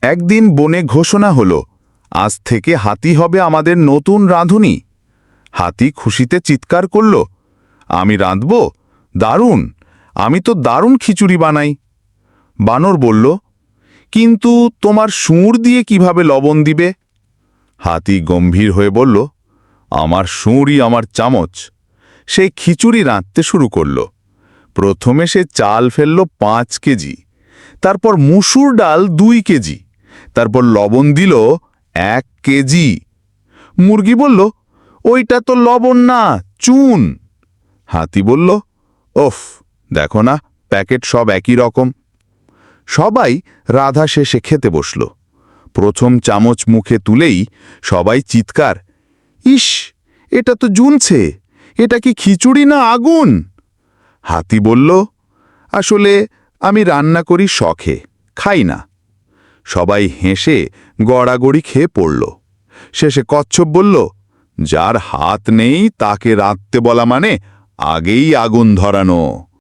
একদিন বনে ঘোষণা হলো, আজ থেকে হাতি হবে আমাদের নতুন রাঁধুনি। হাতি খুশিতে চিৎকার করল, আমি রাঁধব? দারুণ! আমি তো দারুণ খিচুড়ি বানাই। বানর বলল, কিন্তু তোমার সুঁড় দিয়ে কিভাবে লবণ দিবে? হাতি গম্ভীর হয়ে বলল, আমার সুঁড়ই আমার চামচ। সে খিচুড়ি রাঁধতে শুরু করল। প্রথমে সে চাল ফেলল 5 কেজি, তারপর মুসুর ডাল 2 কেজি, তারপর লবণ দিল 1 কেজি। মুরগি বলল, ওইটা তো লবণ না, চুন। হাতি বলল, ওফ, দেখো না, প্যাকেট সব একই রকম। সবাই রাধা শেষে খেতে বসল। প্রথম চামচ মুখে তুলেই সবাই চিৎকার, ইস, এটা তো জ্বলছে, এটা কি খিচুড়ি না আগুন? হাতি বলল, আসলে আমি রান্না করি শখে, খাই না। সবাই হেসে গড়াগড়ি খেয়ে পড়ল। শেষে কচ্ছপ বলল, যার হাত নেই তাকে রাঁধতে বলা মানে আগেই আগুন ধরানো।